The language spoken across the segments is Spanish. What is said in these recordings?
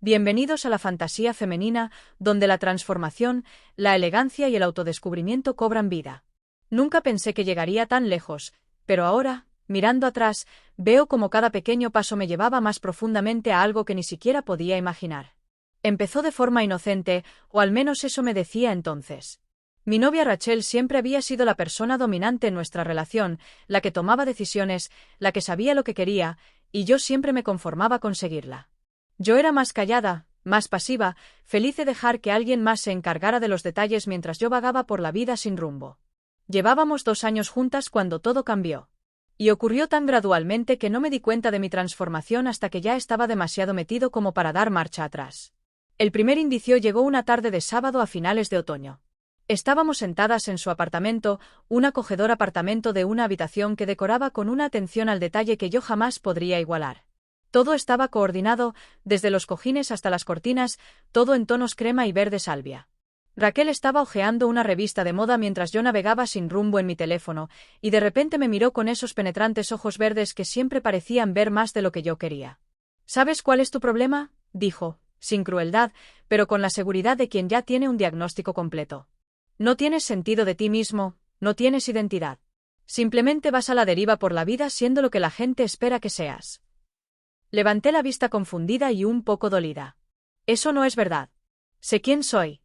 Bienvenidos a la fantasía femenina, donde la transformación, la elegancia y el autodescubrimiento cobran vida. Nunca pensé que llegaría tan lejos, pero ahora, mirando atrás, veo cómo cada pequeño paso me llevaba más profundamente a algo que ni siquiera podía imaginar. Empezó de forma inocente, o al menos eso me decía entonces. Mi novia Rachel siempre había sido la persona dominante en nuestra relación, la que tomaba decisiones, la que sabía lo que quería, y yo siempre me conformaba con seguirla. Yo era más callada, más pasiva, feliz de dejar que alguien más se encargara de los detalles mientras yo vagaba por la vida sin rumbo. Llevábamos 2 años juntas cuando todo cambió. Y ocurrió tan gradualmente que no me di cuenta de mi transformación hasta que ya estaba demasiado metido como para dar marcha atrás. El primer indicio llegó una tarde de sábado a finales de otoño. Estábamos sentadas en su apartamento, un acogedor apartamento de una habitación que decoraba con una atención al detalle que yo jamás podría igualar. Todo estaba coordinado, desde los cojines hasta las cortinas, todo en tonos crema y verde salvia. Raquel estaba hojeando una revista de moda mientras yo navegaba sin rumbo en mi teléfono, y de repente me miró con esos penetrantes ojos verdes que siempre parecían ver más de lo que yo quería. ¿Sabes cuál es tu problema?, dijo, sin crueldad, pero con la seguridad de quien ya tiene un diagnóstico completo. No tienes sentido de ti mismo, no tienes identidad. Simplemente vas a la deriva por la vida siendo lo que la gente espera que seas. Levanté la vista confundida y un poco dolida. Eso no es verdad. Sé quién soy.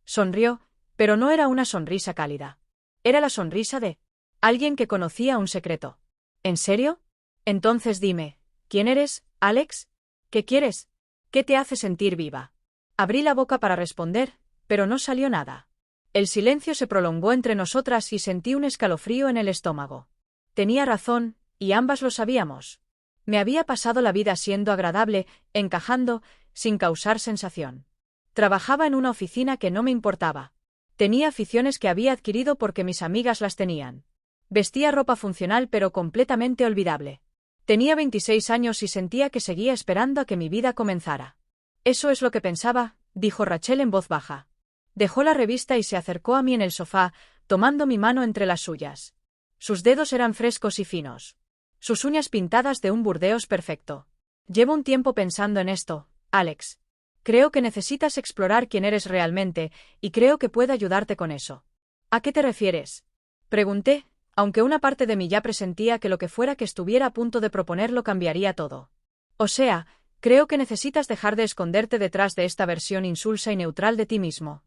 Sonrió, pero no era una sonrisa cálida. Era la sonrisa de alguien que conocía un secreto. ¿En serio? Entonces dime, ¿quién eres, Alex? ¿Qué quieres? ¿Qué te hace sentir viva? Abrí la boca para responder, pero no salió nada. El silencio se prolongó entre nosotras y sentí un escalofrío en el estómago. Tenía razón, y ambas lo sabíamos. Me había pasado la vida siendo agradable, encajando, sin causar sensación. Trabajaba en una oficina que no me importaba. Tenía aficiones que había adquirido porque mis amigas las tenían. Vestía ropa funcional pero completamente olvidable. Tenía 26 años y sentía que seguía esperando a que mi vida comenzara. Eso es lo que pensaba, dijo Rachel en voz baja. Dejó la revista y se acercó a mí en el sofá, tomando mi mano entre las suyas. Sus dedos eran frescos y finos. Sus uñas pintadas de un burdeos perfecto. Llevo un tiempo pensando en esto, Alex. Creo que necesitas explorar quién eres realmente, y creo que puedo ayudarte con eso. ¿A qué te refieres?, pregunté, aunque una parte de mí ya presentía que lo que fuera que estuviera a punto de proponerlo cambiaría todo. O sea, creo que necesitas dejar de esconderte detrás de esta versión insulsa y neutral de ti mismo.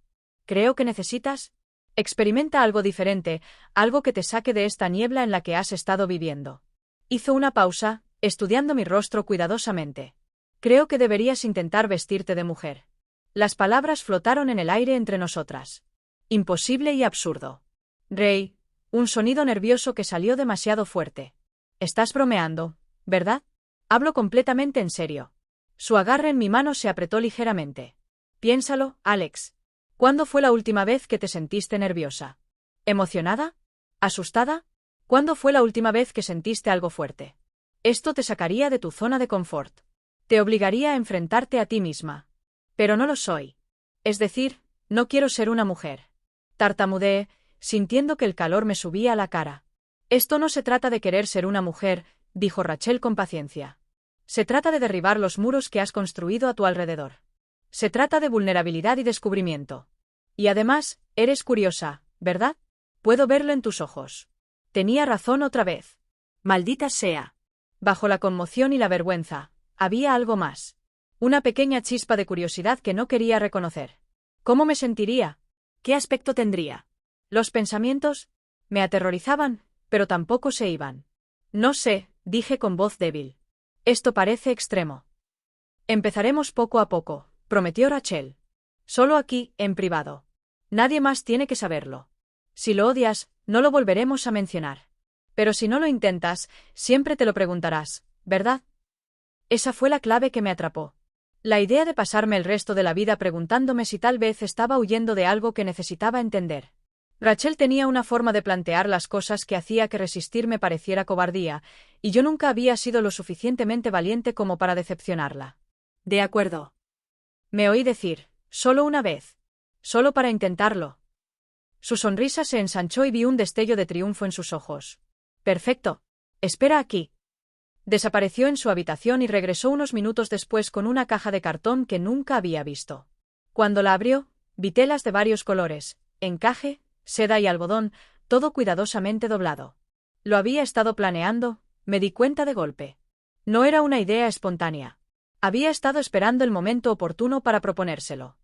Creo que necesitas experimenta algo diferente, algo que te saque de esta niebla en la que has estado viviendo. Hizo una pausa, estudiando mi rostro cuidadosamente. Creo que deberías intentar vestirte de mujer. Las palabras flotaron en el aire entre nosotras. Imposible y absurdo. Rey, un sonido nervioso que salió demasiado fuerte. Estás bromeando, ¿verdad? Hablo completamente en serio. Su agarre en mi mano se apretó ligeramente. Piénsalo, Alex. ¿Cuándo fue la última vez que te sentiste nerviosa? ¿Emocionada? ¿Asustada? ¿Cuándo fue la última vez que sentiste algo fuerte? Esto te sacaría de tu zona de confort. Te obligaría a enfrentarte a ti misma. Pero no lo soy. Es decir, no quiero ser una mujer. Tartamudeé, sintiendo que el calor me subía a la cara. Esto no se trata de querer ser una mujer, dijo Rachel con paciencia. Se trata de derribar los muros que has construido a tu alrededor. Se trata de vulnerabilidad y descubrimiento. Y además, eres curiosa, ¿verdad? Puedo verlo en tus ojos. Tenía razón otra vez. Maldita sea. Bajo la conmoción y la vergüenza, había algo más. Una pequeña chispa de curiosidad que no quería reconocer. ¿Cómo me sentiría? ¿Qué aspecto tendría? Los pensamientos me aterrorizaban, pero tampoco se iban. No sé, dije con voz débil. Esto parece extremo. Empezaremos poco a poco, prometió Rachel. Solo aquí, en privado. Nadie más tiene que saberlo. Si lo odias, no lo volveremos a mencionar. Pero si no lo intentas, siempre te lo preguntarás, ¿verdad? Esa fue la clave que me atrapó. La idea de pasarme el resto de la vida preguntándome si tal vez estaba huyendo de algo que necesitaba entender. Rachel tenía una forma de plantear las cosas que hacía que resistir me pareciera cobardía, y yo nunca había sido lo suficientemente valiente como para decepcionarla. De acuerdo. Me oí decir, solo una vez. Solo para intentarlo. Su sonrisa se ensanchó y vi un destello de triunfo en sus ojos. Perfecto. Espera aquí. Desapareció en su habitación y regresó unos minutos después con una caja de cartón que nunca había visto. Cuando la abrió, vi telas de varios colores, encaje, seda y algodón, todo cuidadosamente doblado. Lo había estado planeando, me di cuenta de golpe. No era una idea espontánea. Había estado esperando el momento oportuno para proponérselo.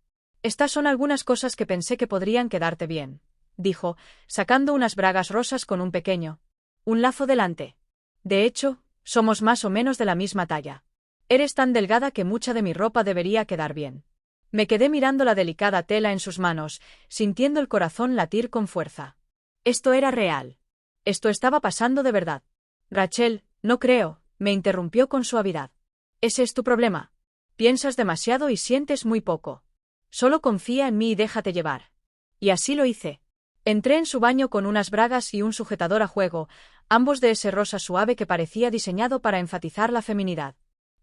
Estas son algunas cosas que pensé que podrían quedarte bien, dijo, sacando unas bragas rosas con un pequeño lazo delante. De hecho, somos más o menos de la misma talla. Eres tan delgada que mucha de mi ropa debería quedar bien. Me quedé mirando la delicada tela en sus manos, sintiendo el corazón latir con fuerza. Esto era real. Esto estaba pasando de verdad. Rachel, no creo, me interrumpió con suavidad. Ese es tu problema. Piensas demasiado y sientes muy poco. Solo confía en mí y déjate llevar. Y así lo hice. Entré en su baño con unas bragas y un sujetador a juego, ambos de ese rosa suave que parecía diseñado para enfatizar la feminidad.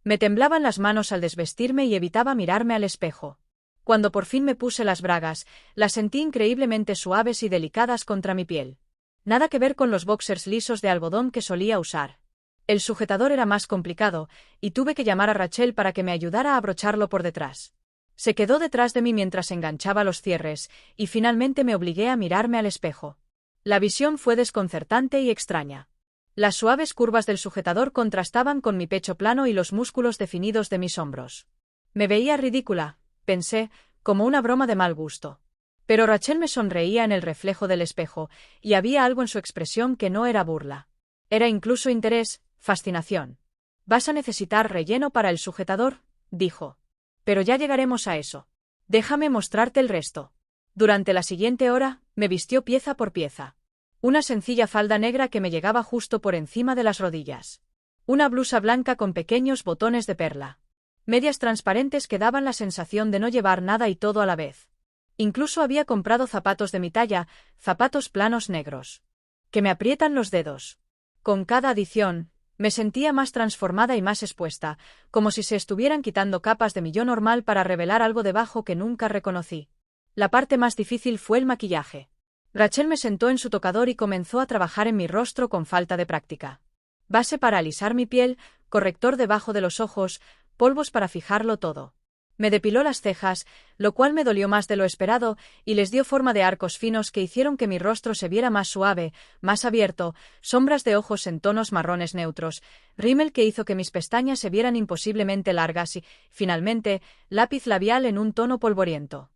Me temblaban las manos al desvestirme y evitaba mirarme al espejo. Cuando por fin me puse las bragas, las sentí increíblemente suaves y delicadas contra mi piel. Nada que ver con los boxers lisos de algodón que solía usar. El sujetador era más complicado, y tuve que llamar a Rachel para que me ayudara a abrocharlo por detrás. Se quedó detrás de mí mientras enganchaba los cierres, y finalmente me obligué a mirarme al espejo. La visión fue desconcertante y extraña. Las suaves curvas del sujetador contrastaban con mi pecho plano y los músculos definidos de mis hombros. Me veía ridícula, pensé, como una broma de mal gusto. Pero Rachel me sonreía en el reflejo del espejo, y había algo en su expresión que no era burla. Era incluso interés, fascinación. «Vas a necesitar relleno para el sujetador», dijo. «Pero ya llegaremos a eso. Déjame mostrarte el resto». Durante la siguiente hora, me vistió pieza por pieza. Una sencilla falda negra que me llegaba justo por encima de las rodillas. Una blusa blanca con pequeños botones de perla. Medias transparentes que daban la sensación de no llevar nada y todo a la vez. Incluso había comprado zapatos de mi talla, zapatos planos negros. Que me aprietan los dedos. Con cada adición, me sentía más transformada y más expuesta, como si se estuvieran quitando capas de mi yo normal para revelar algo debajo que nunca reconocí. La parte más difícil fue el maquillaje. Rachel me sentó en su tocador y comenzó a trabajar en mi rostro con falta de práctica. Base para alisar mi piel, corrector debajo de los ojos, polvos para fijarlo todo. Me depiló las cejas, lo cual me dolió más de lo esperado, y les dio forma de arcos finos que hicieron que mi rostro se viera más suave, más abierto, sombras de ojos en tonos marrones neutros, rímel que hizo que mis pestañas se vieran imposiblemente largas y, finalmente, lápiz labial en un tono polvoriento.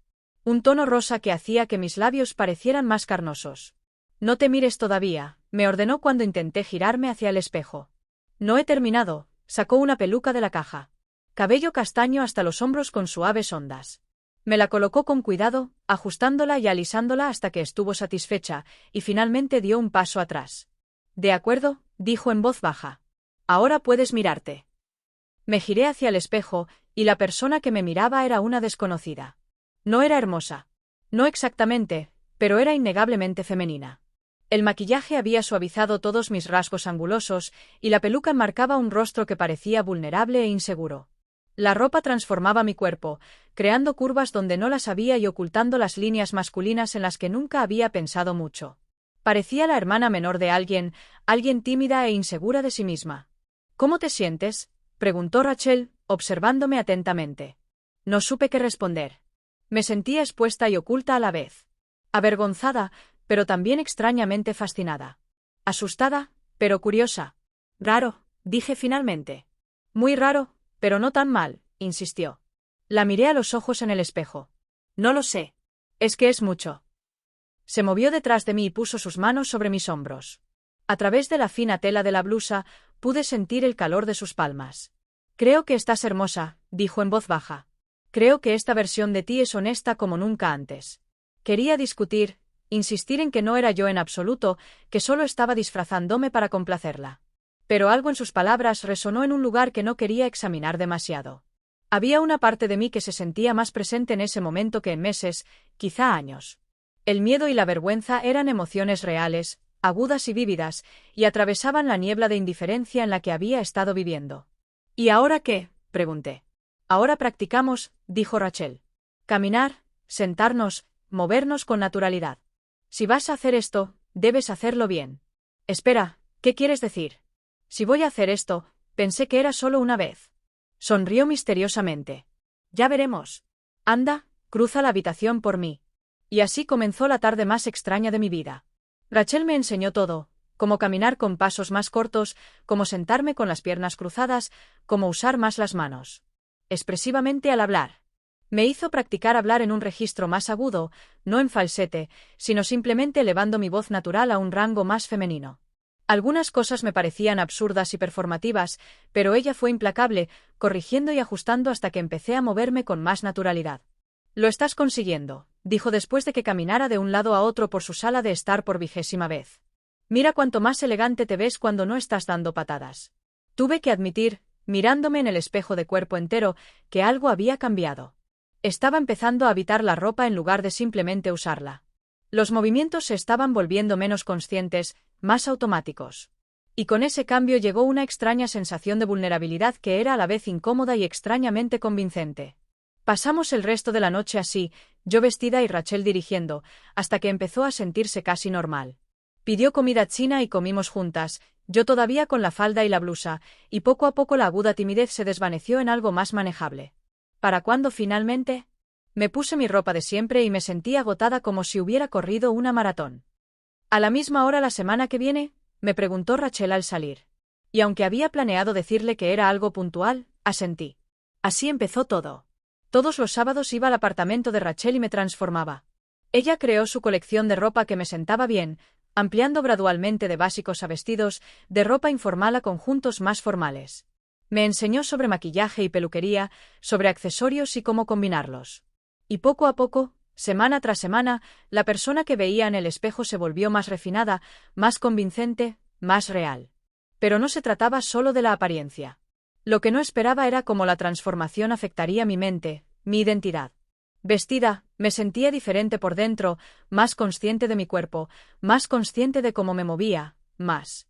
Un tono rosa que hacía que mis labios parecieran más carnosos. «No te mires todavía», me ordenó cuando intenté girarme hacia el espejo. «No he terminado», sacó una peluca de la caja. Cabello castaño hasta los hombros con suaves ondas. Me la colocó con cuidado, ajustándola y alisándola hasta que estuvo satisfecha, y finalmente dio un paso atrás. «De acuerdo», dijo en voz baja. «Ahora puedes mirarte». Me giré hacia el espejo, y la persona que me miraba era una desconocida. No era hermosa. No exactamente, pero era innegablemente femenina. El maquillaje había suavizado todos mis rasgos angulosos, y la peluca enmarcaba un rostro que parecía vulnerable e inseguro. La ropa transformaba mi cuerpo, creando curvas donde no las había y ocultando las líneas masculinas en las que nunca había pensado mucho. Parecía la hermana menor de alguien tímida e insegura de sí misma. «¿Cómo te sientes?», preguntó Rachel, observándome atentamente. No supe qué responder. Me sentía expuesta y oculta a la vez. Avergonzada, pero también extrañamente fascinada. Asustada, pero curiosa. «Raro», dije finalmente. «Muy raro, pero no tan mal», insistió. La miré a los ojos en el espejo. «No lo sé. Es que es mucho». Se movió detrás de mí y puso sus manos sobre mis hombros. A través de la fina tela de la blusa, pude sentir el calor de sus palmas. «Creo que estás hermosa», dijo en voz baja. «Creo que esta versión de ti es honesta como nunca antes». Quería discutir, insistir en que no era yo en absoluto, que solo estaba disfrazándome para complacerla. Pero algo en sus palabras resonó en un lugar que no quería examinar demasiado. Había una parte de mí que se sentía más presente en ese momento que en meses, quizá años. El miedo y la vergüenza eran emociones reales, agudas y vívidas, y atravesaban la niebla de indiferencia en la que había estado viviendo. «¿Y ahora qué?», pregunté. «Ahora practicamos», dijo Rachel. «Caminar, sentarnos, movernos con naturalidad. Si vas a hacer esto, debes hacerlo bien». «Espera, ¿qué quieres decir?» «Si voy a hacer esto, Pensé que era solo una vez. Sonrió misteriosamente. Ya veremos. Anda, cruza la habitación por mí. Y así comenzó la tarde más extraña de mi vida. Rachel me enseñó todo, cómo caminar con pasos más cortos, cómo sentarme con las piernas cruzadas, cómo usar más las manos. Expresivamente al hablar. Me hizo practicar hablar en un registro más agudo, no en falsete, sino simplemente elevando mi voz natural a un rango más femenino. Algunas cosas me parecían absurdas y performativas, pero ella fue implacable, corrigiendo y ajustando hasta que empecé a moverme con más naturalidad. Lo estás consiguiendo, dijo después de que caminara de un lado a otro por su sala de estar por 20ª vez. Mira cuánto más elegante te ves cuando no estás dando patadas. Tuve que admitir, mirándome en el espejo de cuerpo entero, que algo había cambiado. Estaba empezando a habitar la ropa en lugar de simplemente usarla. Los movimientos se estaban volviendo menos conscientes, más automáticos. Y con ese cambio llegó una extraña sensación de vulnerabilidad que era a la vez incómoda y extrañamente convincente. Pasamos el resto de la noche así, yo vestida y Rachel dirigiendo, hasta que empezó a sentirse casi normal. Pidió comida china y comimos juntas, yo todavía con la falda y la blusa, y poco a poco la aguda timidez se desvaneció en algo más manejable. ¿Para cuándo finalmente? Me puse mi ropa de siempre y me sentí agotada como si hubiera corrido una maratón. ¿A la misma hora la semana que viene?, me preguntó Rachel al salir. Y aunque había planeado decirle que era algo puntual, asentí. Así empezó todo. Todos los sábados iba al apartamento de Rachel y me transformaba. Ella creó su colección de ropa que me sentaba bien, ampliando gradualmente de básicos a vestidos, de ropa informal a conjuntos más formales. Me enseñó sobre maquillaje y peluquería, sobre accesorios y cómo combinarlos. Y poco a poco, semana tras semana, la persona que veía en el espejo se volvió más refinada, más convincente, más real. Pero no se trataba solo de la apariencia. Lo que no esperaba era cómo la transformación afectaría mi mente, mi identidad. Vestida, me sentía diferente por dentro, más consciente de mi cuerpo, más consciente de cómo me movía, más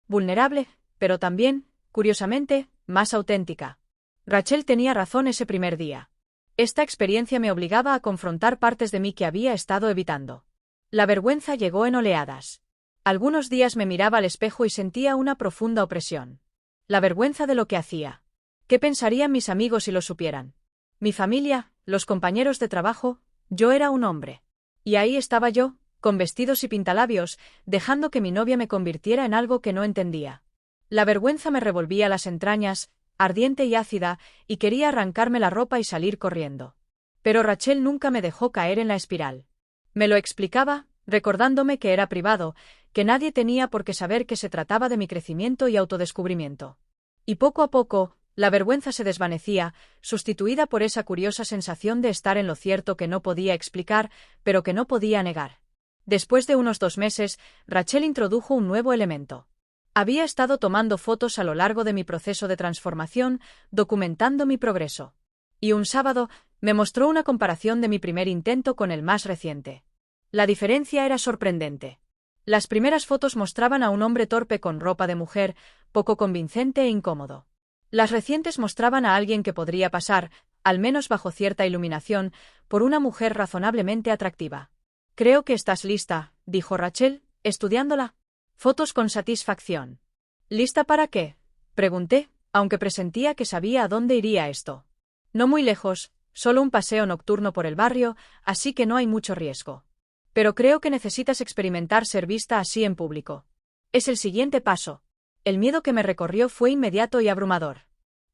vulnerable, pero también, curiosamente, más auténtica. Rachel tenía razón ese primer día. Esta experiencia me obligaba a confrontar partes de mí que había estado evitando. La vergüenza llegó en oleadas. Algunos días me miraba al espejo y sentía una profunda opresión. La vergüenza de lo que hacía. ¿Qué pensarían mis amigos si lo supieran? Mi familia, los compañeros de trabajo, yo era un hombre. Y ahí estaba yo, con vestidos y pintalabios, dejando que mi novia me convirtiera en algo que no entendía. La vergüenza me revolvía las entrañas, ardiente y ácida, y quería arrancarme la ropa y salir corriendo. Pero Rachel nunca me dejó caer en la espiral. Me lo explicaba, recordándome que era privado, que nadie tenía por qué saber que se trataba de mi crecimiento y autodescubrimiento. Y poco a poco, la vergüenza se desvanecía, sustituida por esa curiosa sensación de estar en lo cierto que no podía explicar, pero que no podía negar. Después de unos 2 meses, Rachel introdujo un nuevo elemento. Había estado tomando fotos a lo largo de mi proceso de transformación, documentando mi progreso. Y un sábado, me mostró una comparación de mi primer intento con el más reciente. La diferencia era sorprendente. Las primeras fotos mostraban a un hombre torpe con ropa de mujer, poco convincente e incómodo. Las recientes mostraban a alguien que podría pasar, al menos bajo cierta iluminación, por una mujer razonablemente atractiva. Creo que estás lista, dijo Rachel, estudiándola. Fotos con satisfacción. ¿Lista para qué?, pregunté, aunque presentía que sabía a dónde iría esto. No muy lejos, solo un paseo nocturno por el barrio, así que no hay mucho riesgo. Pero creo que necesitas experimentar ser vista así en público. Es el siguiente paso. El miedo que me recorrió fue inmediato y abrumador.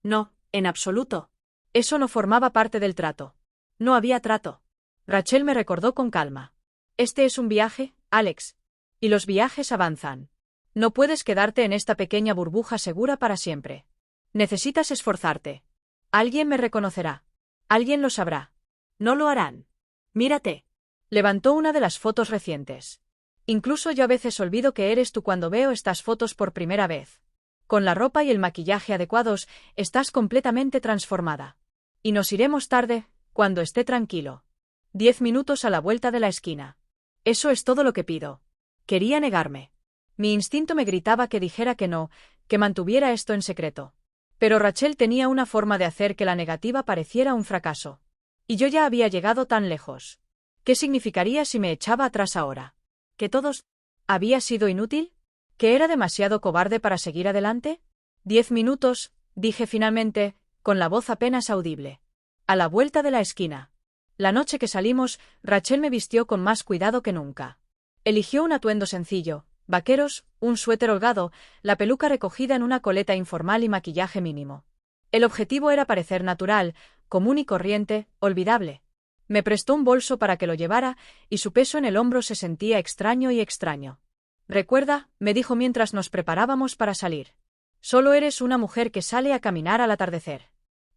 No, en absoluto. Eso no formaba parte del trato. No había trato. Rachel me recordó con calma. Este es un viaje, Alex. Y los viajes avanzan. No puedes quedarte en esta pequeña burbuja segura para siempre. Necesitas esforzarte. Alguien me reconocerá. Alguien lo sabrá. No lo harán. Mírate. Levantó una de las fotos recientes. Incluso yo a veces olvido que eres tú cuando veo estas fotos por primera vez. Con la ropa y el maquillaje adecuados, estás completamente transformada. Y nos iremos tarde, cuando esté tranquilo. 10 minutos a la vuelta de la esquina. Eso es todo lo que pido. Quería negarme. Mi instinto me gritaba que dijera que no, que mantuviera esto en secreto. Pero Rachel tenía una forma de hacer que la negativa pareciera un fracaso. Y yo ya había llegado tan lejos. ¿Qué significaría si me echaba atrás ahora? ¿Que todos había sido inútil? ¿Que era demasiado cobarde para seguir adelante? 10 minutos, dije finalmente, con la voz apenas audible. A la vuelta de la esquina. La noche que salimos, Rachel me vistió con más cuidado que nunca. Eligió un atuendo sencillo, vaqueros, un suéter holgado, la peluca recogida en una coleta informal y maquillaje mínimo. El objetivo era parecer natural, común y corriente, olvidable. Me prestó un bolso para que lo llevara, y su peso en el hombro se sentía extraño y extraño. «Recuerda», me dijo mientras nos preparábamos para salir. «Solo eres una mujer que sale a caminar al atardecer.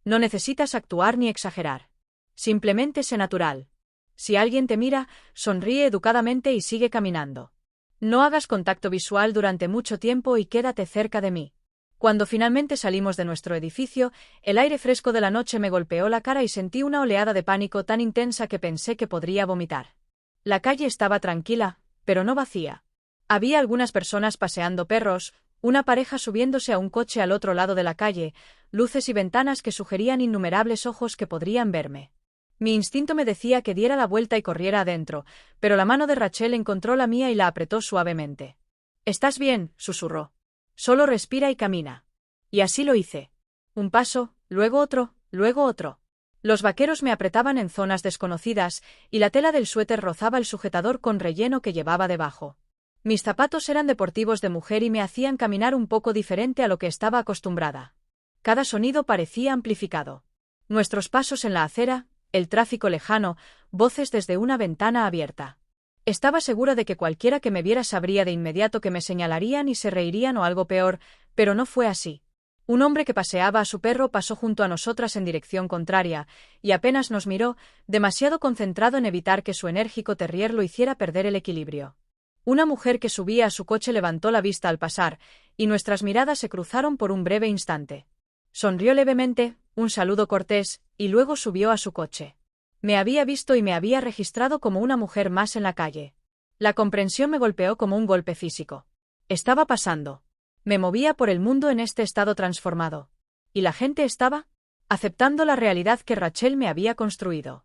No necesitas actuar ni exagerar. Simplemente sé natural. Si alguien te mira, sonríe educadamente y sigue caminando. No hagas contacto visual durante mucho tiempo y quédate cerca de mí». Cuando finalmente salimos de nuestro edificio, el aire fresco de la noche me golpeó la cara y sentí una oleada de pánico tan intensa que pensé que podría vomitar. La calle estaba tranquila, pero no vacía. Había algunas personas paseando perros, una pareja subiéndose a un coche al otro lado de la calle, luces y ventanas que sugerían innumerables ojos que podrían verme. Mi instinto me decía que diera la vuelta y corriera adentro, pero la mano de Rachel encontró la mía y la apretó suavemente. «¿Estás bien?», susurró. «Solo respira y camina». Y así lo hice. Un paso, luego otro, luego otro. Los vaqueros me apretaban en zonas desconocidas, y la tela del suéter rozaba el sujetador con relleno que llevaba debajo. Mis zapatos eran deportivos de mujer y me hacían caminar un poco diferente a lo que estaba acostumbrada. Cada sonido parecía amplificado. Nuestros pasos en la acera, el tráfico lejano, voces desde una ventana abierta. Estaba segura de que cualquiera que me viera sabría de inmediato que me señalarían y se reirían o algo peor, pero no fue así. Un hombre que paseaba a su perro pasó junto a nosotras en dirección contraria, y apenas nos miró, demasiado concentrado en evitar que su enérgico terrier lo hiciera perder el equilibrio. Una mujer que subía a su coche levantó la vista al pasar, y nuestras miradas se cruzaron por un breve instante. Sonrió levemente, un saludo cortés, y luego subió a su coche. Me había visto y me había registrado como una mujer más en la calle. La comprensión me golpeó como un golpe físico. Estaba pasando. Me movía por el mundo en este estado transformado. ¿Y la gente estaba? Aceptando la realidad que Rachel me había construido.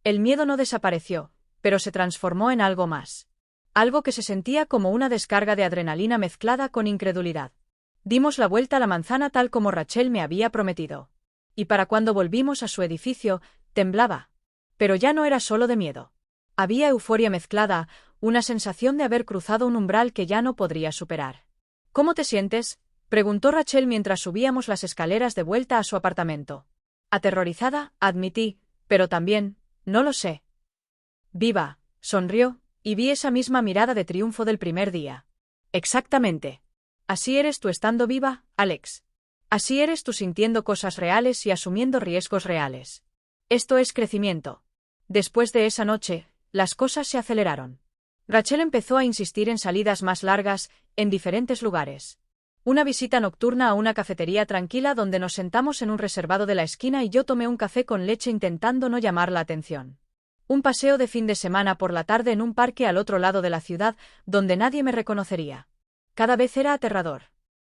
El miedo no desapareció, pero se transformó en algo más. Algo que se sentía como una descarga de adrenalina mezclada con incredulidad. Dimos la vuelta a la manzana tal como Rachel me había prometido. Y para cuando volvimos a su edificio, temblaba. Pero ya no era solo de miedo. Había euforia mezclada, una sensación de haber cruzado un umbral que ya no podría superar. «¿Cómo te sientes?», preguntó Rachel mientras subíamos las escaleras de vuelta a su apartamento. Aterrorizada, admití, pero también, no lo sé. «Viva», sonrió, y vi esa misma mirada de triunfo del primer día. «Exactamente. Así eres tú estando viva, Alex. Así eres tú sintiendo cosas reales y asumiendo riesgos reales. Esto es crecimiento». Después de esa noche, las cosas se aceleraron. Rachel empezó a insistir en salidas más largas, en diferentes lugares. Una visita nocturna a una cafetería tranquila donde nos sentamos en un reservado de la esquina y yo tomé un café con leche intentando no llamar la atención. Un paseo de fin de semana por la tarde en un parque al otro lado de la ciudad, donde nadie me reconocería. Cada vez era aterrador.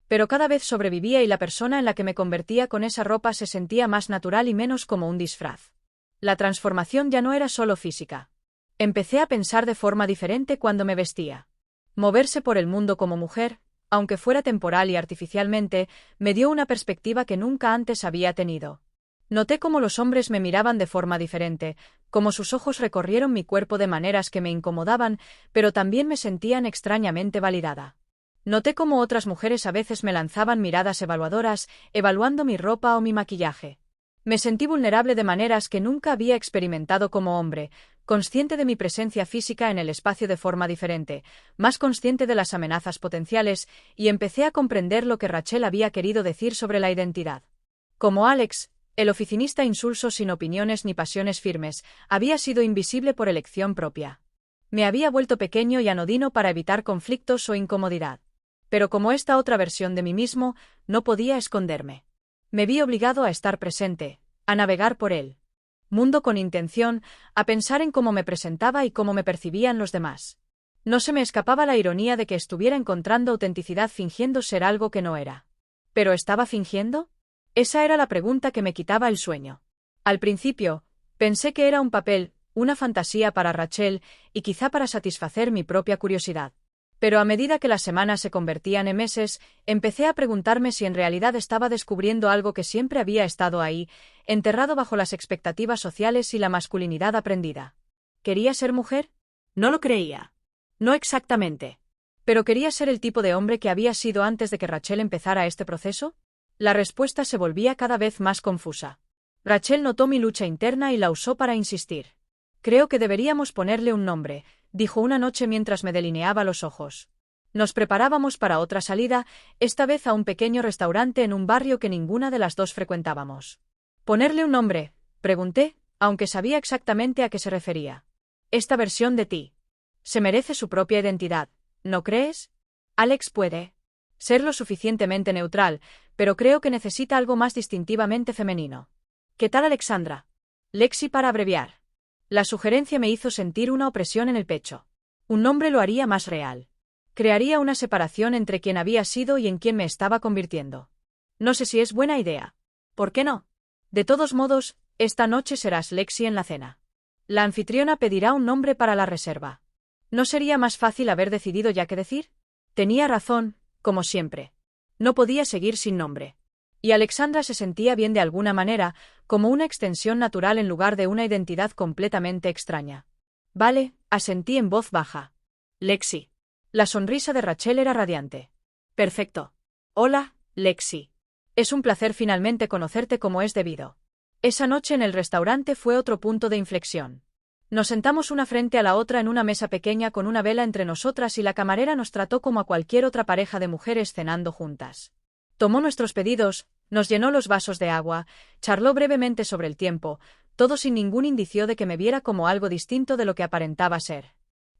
Pero cada vez sobrevivía y la persona en la que me convertía con esa ropa se sentía más natural y menos como un disfraz. La transformación ya no era solo física. Empecé a pensar de forma diferente cuando me vestía. Moverse por el mundo como mujer, aunque fuera temporal y artificialmente, me dio una perspectiva que nunca antes había tenido. Noté cómo los hombres me miraban de forma diferente, cómo sus ojos recorrieron mi cuerpo de maneras que me incomodaban, pero también me sentían extrañamente validada. Noté cómo otras mujeres a veces me lanzaban miradas evaluadoras, evaluando mi ropa o mi maquillaje. Me sentí vulnerable de maneras que nunca había experimentado como hombre, consciente de mi presencia física en el espacio de forma diferente, más consciente de las amenazas potenciales, y empecé a comprender lo que Rachel había querido decir sobre la identidad. Como Alex, el oficinista insulso sin opiniones ni pasiones firmes, había sido invisible por elección propia. Me había vuelto pequeño y anodino para evitar conflictos o incomodidad. Pero como esta otra versión de mí mismo, no podía esconderme. Me vi obligado a estar presente, a navegar por él mundo con intención, a pensar en cómo me presentaba y cómo me percibían los demás. No se me escapaba la ironía de que estuviera encontrando autenticidad fingiendo ser algo que no era. ¿Pero estaba fingiendo? Esa era la pregunta que me quitaba el sueño. Al principio, pensé que era un papel, una fantasía para Rachel y quizá para satisfacer mi propia curiosidad. Pero a medida que las semanas se convertían en meses, empecé a preguntarme si en realidad estaba descubriendo algo que siempre había estado ahí, enterrado bajo las expectativas sociales y la masculinidad aprendida. ¿Quería ser mujer? No lo creía. No exactamente. ¿Pero quería ser el tipo de hombre que había sido antes de que Rachel empezara este proceso? La respuesta se volvía cada vez más confusa. Rachel notó mi lucha interna y la usó para insistir. Creo que deberíamos ponerle un nombre, dijo una noche mientras me delineaba los ojos. Nos preparábamos para otra salida, esta vez a un pequeño restaurante en un barrio que ninguna de las dos frecuentábamos. ¿Ponerle un nombre?, pregunté, aunque sabía exactamente a qué se refería. Esta versión de ti. Se merece su propia identidad, ¿no crees? Alex puede ser lo suficientemente neutral, pero creo que necesita algo más distintivamente femenino. ¿Qué tal Alexandra? Lexi para abreviar. La sugerencia me hizo sentir una opresión en el pecho. Un nombre lo haría más real. Crearía una separación entre quien había sido y en quien me estaba convirtiendo. No sé si es buena idea. ¿Por qué no? De todos modos, esta noche serás Lexi en la cena. La anfitriona pedirá un nombre para la reserva. ¿No sería más fácil haber decidido ya qué decir? Tenía razón, como siempre. No podía seguir sin nombre. Y Alexandra se sentía bien de alguna manera, como una extensión natural en lugar de una identidad completamente extraña. Vale, asentí en voz baja. Lexi. La sonrisa de Rachel era radiante. Perfecto. Hola, Lexi. Es un placer finalmente conocerte como es debido. Esa noche en el restaurante fue otro punto de inflexión. Nos sentamos una frente a la otra en una mesa pequeña con una vela entre nosotras y la camarera nos trató como a cualquier otra pareja de mujeres cenando juntas. Tomó nuestros pedidos, nos llenó los vasos de agua, charló brevemente sobre el tiempo, todo sin ningún indicio de que me viera como algo distinto de lo que aparentaba ser.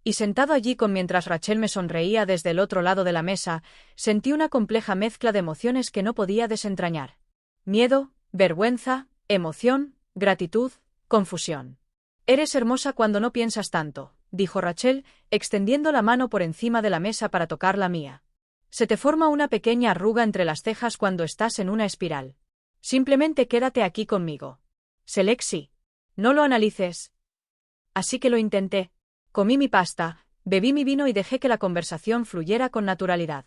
Y sentado allí mientras Rachel me sonreía desde el otro lado de la mesa, sentí una compleja mezcla de emociones que no podía desentrañar. Miedo, vergüenza, emoción, gratitud, confusión. Eres hermosa cuando no piensas tanto, dijo Rachel, extendiendo la mano por encima de la mesa para tocar la mía. Se te forma una pequeña arruga entre las cejas cuando estás en una espiral. Simplemente quédate aquí conmigo. Sé Lexi. No lo analices. Así que lo intenté. Comí mi pasta, bebí mi vino y dejé que la conversación fluyera con naturalidad.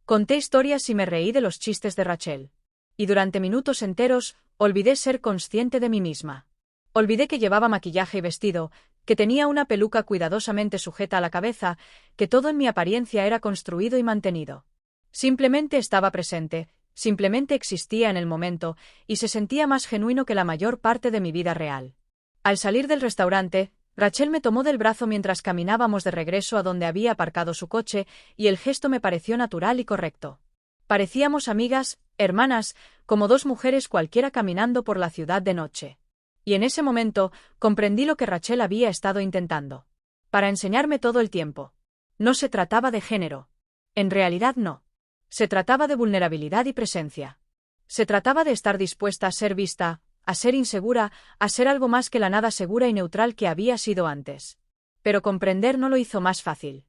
Conté historias y me reí de los chistes de Rachel. Y durante minutos enteros, olvidé ser consciente de mí misma. Olvidé que llevaba maquillaje y vestido, que tenía una peluca cuidadosamente sujeta a la cabeza, que todo en mi apariencia era construido y mantenido. Simplemente estaba presente, simplemente existía en el momento, y se sentía más genuino que la mayor parte de mi vida real. Al salir del restaurante, Rachel me tomó del brazo mientras caminábamos de regreso a donde había aparcado su coche, y el gesto me pareció natural y correcto. Parecíamos amigas, hermanas, como dos mujeres cualquiera caminando por la ciudad de noche. Y en ese momento, comprendí lo que Rachel había estado intentando. Para enseñarme todo el tiempo. No se trataba de género. En realidad no. Se trataba de vulnerabilidad y presencia. Se trataba de estar dispuesta a ser vista, a ser insegura, a ser algo más que la nada segura y neutral que había sido antes. Pero comprender no lo hizo más fácil.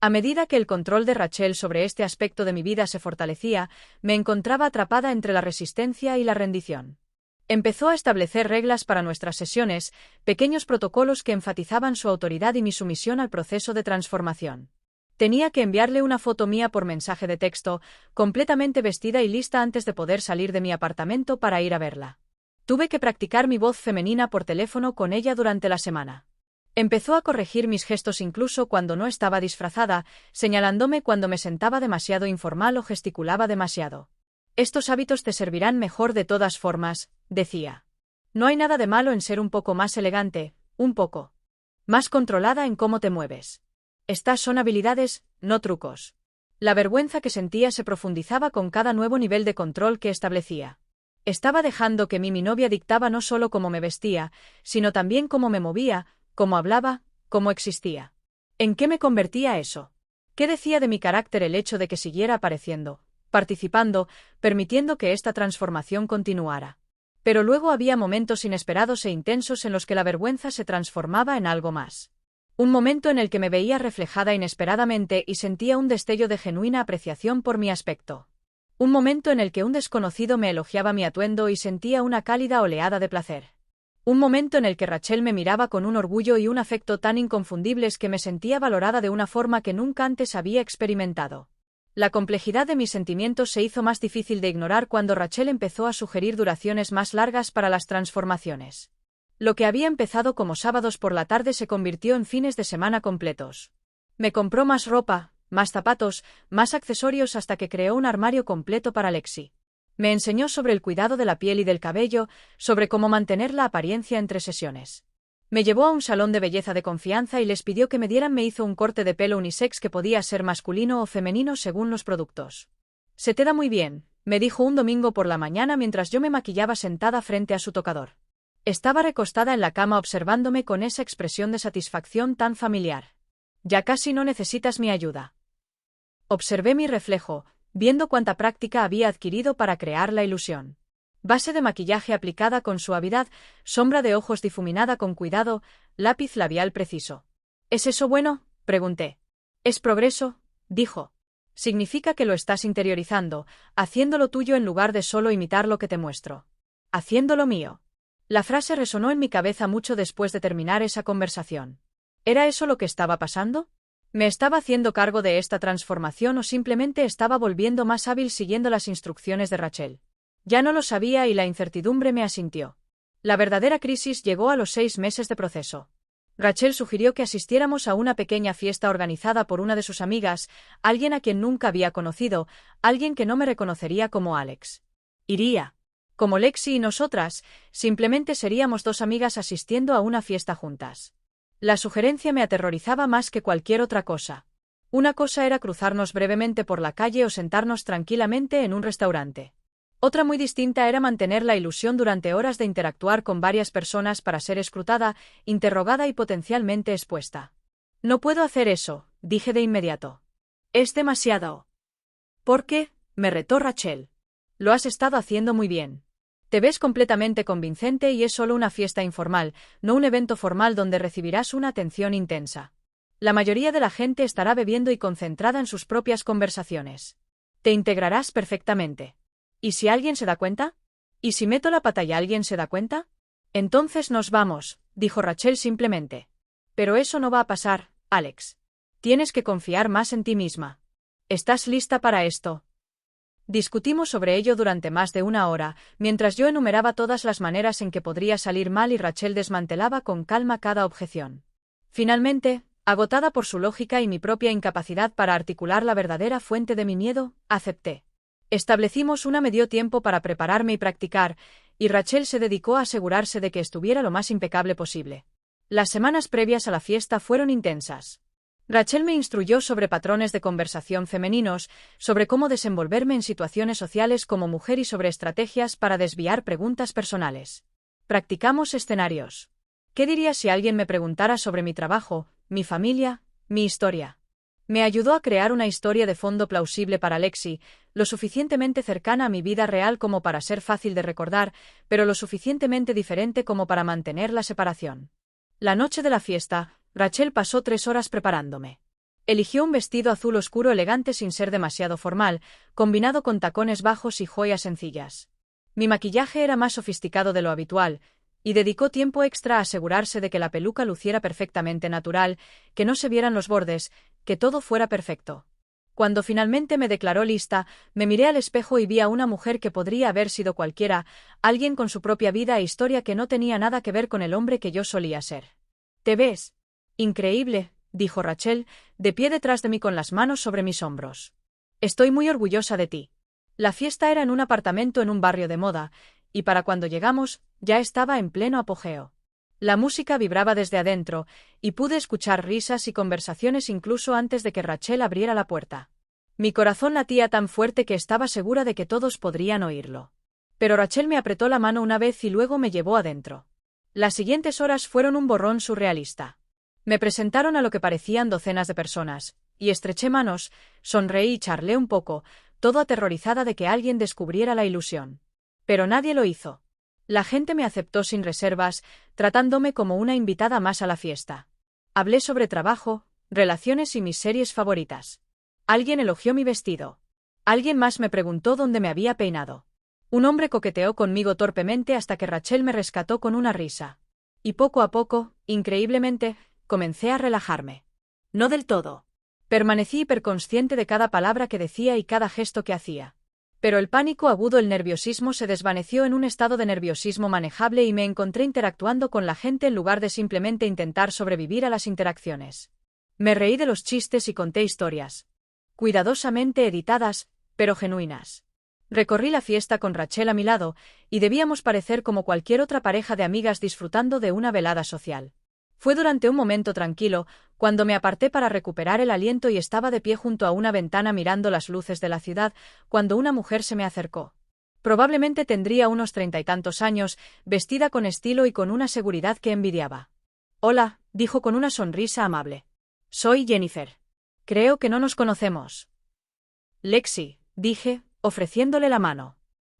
A medida que el control de Rachel sobre este aspecto de mi vida se fortalecía, me encontraba atrapada entre la resistencia y la rendición. Empezó a establecer reglas para nuestras sesiones, pequeños protocolos que enfatizaban su autoridad y mi sumisión al proceso de transformación. Tenía que enviarle una foto mía por mensaje de texto, completamente vestida y lista antes de poder salir de mi apartamento para ir a verla. Tuve que practicar mi voz femenina por teléfono con ella durante la semana. Empezó a corregir mis gestos incluso cuando no estaba disfrazada, señalándome cuando me sentaba demasiado informal o gesticulaba demasiado. Estos hábitos te servirán mejor de todas formas, decía. No hay nada de malo en ser un poco más elegante, un poco más controlada en cómo te mueves. Estas son habilidades, no trucos. La vergüenza que sentía se profundizaba con cada nuevo nivel de control que establecía. Estaba dejando que mi novia dictaba no solo cómo me vestía, sino también cómo me movía, cómo hablaba, cómo existía. ¿En qué me convertía eso? ¿Qué decía de mi carácter el hecho de que siguiera apareciendo, participando, permitiendo que esta transformación continuara? Pero luego había momentos inesperados e intensos en los que la vergüenza se transformaba en algo más. Un momento en el que me veía reflejada inesperadamente y sentía un destello de genuina apreciación por mi aspecto. Un momento en el que un desconocido me elogiaba mi atuendo y sentía una cálida oleada de placer. Un momento en el que Rachel me miraba con un orgullo y un afecto tan inconfundibles que me sentía valorada de una forma que nunca antes había experimentado. La complejidad de mis sentimientos se hizo más difícil de ignorar cuando Rachel empezó a sugerir duraciones más largas para las transformaciones. Lo que había empezado como sábados por la tarde se convirtió en fines de semana completos. Me compró más ropa, más zapatos, más accesorios hasta que creó un armario completo para Lexi. Me enseñó sobre el cuidado de la piel y del cabello, sobre cómo mantener la apariencia entre sesiones. Me llevó a un salón de belleza de confianza y les pidió que me dieran. Me hizo un corte de pelo unisex que podía ser masculino o femenino según los productos. «Se te da muy bien», me dijo un domingo por la mañana mientras yo me maquillaba sentada frente a su tocador. Estaba recostada en la cama observándome con esa expresión de satisfacción tan familiar. «Ya casi no necesitas mi ayuda». Observé mi reflejo, viendo cuánta práctica había adquirido para crear la ilusión. Base de maquillaje aplicada con suavidad, sombra de ojos difuminada con cuidado, lápiz labial preciso. ¿Es eso bueno?, pregunté. «Es progreso», dijo. «Significa que lo estás interiorizando, haciéndolo tuyo en lugar de solo imitar lo que te muestro. Haciéndolo mío». La frase resonó en mi cabeza mucho después de terminar esa conversación. ¿Era eso lo que estaba pasando? ¿Me estaba haciendo cargo de esta transformación o simplemente estaba volviendo más hábil siguiendo las instrucciones de Rachel? Ya no lo sabía y la incertidumbre me asintió. La verdadera crisis llegó a los 6 meses de proceso. Rachel sugirió que asistiéramos a una pequeña fiesta organizada por una de sus amigas, alguien a quien nunca había conocido, alguien que no me reconocería como Alex. Iría. Como Lexi y nosotras, simplemente seríamos 2 amigas asistiendo a una fiesta juntas. La sugerencia me aterrorizaba más que cualquier otra cosa. Una cosa era cruzarnos brevemente por la calle o sentarnos tranquilamente en un restaurante. Otra muy distinta era mantener la ilusión durante horas de interactuar con varias personas para ser escrutada, interrogada y potencialmente expuesta. «No puedo hacer eso», dije de inmediato. «Es demasiado». «¿Por qué?», me retó Rachel. «Lo has estado haciendo muy bien. Te ves completamente convincente y es solo una fiesta informal, no un evento formal donde recibirás una atención intensa. La mayoría de la gente estará bebiendo y concentrada en sus propias conversaciones. Te integrarás perfectamente. ¿Y si alguien se da cuenta? ¿Y si meto la pata y alguien se da cuenta? Entonces nos vamos», dijo Rachel simplemente. «Pero eso no va a pasar, Alex. Tienes que confiar más en ti misma. ¿Estás lista para esto?». Discutimos sobre ello durante más de 1 hora, mientras yo enumeraba todas las maneras en que podría salir mal y Rachel desmantelaba con calma cada objeción. Finalmente, agotada por su lógica y mi propia incapacidad para articular la verdadera fuente de mi miedo, acepté. Establecimos una medio tiempo para prepararme y practicar, y Rachel se dedicó a asegurarse de que estuviera lo más impecable posible. Las semanas previas a la fiesta fueron intensas. Rachel me instruyó sobre patrones de conversación femeninos, sobre cómo desenvolverme en situaciones sociales como mujer y sobre estrategias para desviar preguntas personales. Practicamos escenarios. ¿Qué diría si alguien me preguntara sobre mi trabajo, mi familia, mi historia? Me ayudó a crear una historia de fondo plausible para Lexi, lo suficientemente cercana a mi vida real como para ser fácil de recordar, pero lo suficientemente diferente como para mantener la separación. La noche de la fiesta, Rachel pasó 3 horas preparándome. Eligió un vestido azul oscuro elegante sin ser demasiado formal, combinado con tacones bajos y joyas sencillas. Mi maquillaje era más sofisticado de lo habitual, y dedicó tiempo extra a asegurarse de que la peluca luciera perfectamente natural, que no se vieran los bordes, que todo fuera perfecto. Cuando finalmente me declaró lista, me miré al espejo y vi a una mujer que podría haber sido cualquiera, alguien con su propia vida e historia que no tenía nada que ver con el hombre que yo solía ser. «¿Te ves? Increíble», dijo Rachel, de pie detrás de mí con las manos sobre mis hombros. «Estoy muy orgullosa de ti». La fiesta era en un apartamento en un barrio de moda, y para cuando llegamos, ya estaba en pleno apogeo. La música vibraba desde adentro, y pude escuchar risas y conversaciones incluso antes de que Rachel abriera la puerta. Mi corazón latía tan fuerte que estaba segura de que todos podrían oírlo. Pero Rachel me apretó la mano una vez y luego me llevó adentro. Las siguientes horas fueron un borrón surrealista. Me presentaron a lo que parecían docenas de personas, y estreché manos, sonreí y charlé un poco, todo aterrorizada de que alguien descubriera la ilusión. Pero nadie lo hizo. La gente me aceptó sin reservas, tratándome como una invitada más a la fiesta. Hablé sobre trabajo, relaciones y mis series favoritas. Alguien elogió mi vestido. Alguien más me preguntó dónde me había peinado. Un hombre coqueteó conmigo torpemente hasta que Rachel me rescató con una risa. Y poco a poco, increíblemente, comencé a relajarme. No del todo. Permanecí hiperconsciente de cada palabra que decía y cada gesto que hacía. Pero el pánico agudo, el nerviosismo se desvaneció en un estado de nerviosismo manejable y me encontré interactuando con la gente en lugar de simplemente intentar sobrevivir a las interacciones. Me reí de los chistes y conté historias. Cuidadosamente editadas, pero genuinas. Recorrí la fiesta con Rachel a mi lado, y debíamos parecer como cualquier otra pareja de amigas disfrutando de una velada social. Fue durante un momento tranquilo, cuando me aparté para recuperar el aliento y estaba de pie junto a una ventana mirando las luces de la ciudad, cuando una mujer se me acercó. Probablemente tendría unos 30 y tantos años, vestida con estilo y con una seguridad que envidiaba. «Hola», dijo con una sonrisa amable. «Soy Jennifer. Creo que no nos conocemos». «Lexi», dije, ofreciéndole la mano.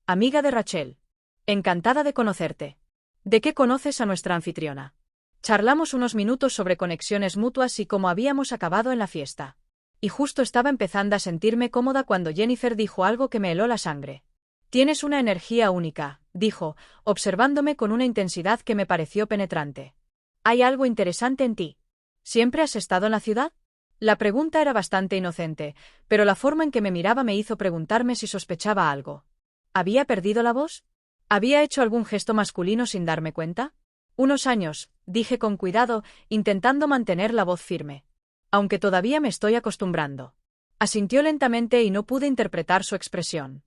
«Amiga de Rachel. Encantada de conocerte. ¿De qué conoces a nuestra anfitriona?» Charlamos unos minutos sobre conexiones mutuas y cómo habíamos acabado en la fiesta. Y justo estaba empezando a sentirme cómoda cuando Jennifer dijo algo que me heló la sangre. «Tienes una energía única», dijo, observándome con una intensidad que me pareció penetrante. «Hay algo interesante en ti. ¿Siempre has estado en la ciudad?» La pregunta era bastante inocente, pero la forma en que me miraba me hizo preguntarme si sospechaba algo. ¿Había perdido la voz? ¿Había hecho algún gesto masculino sin darme cuenta? «Unos años», dije con cuidado, intentando mantener la voz firme. «Aunque todavía me estoy acostumbrando». Asintió lentamente y no pude interpretar su expresión.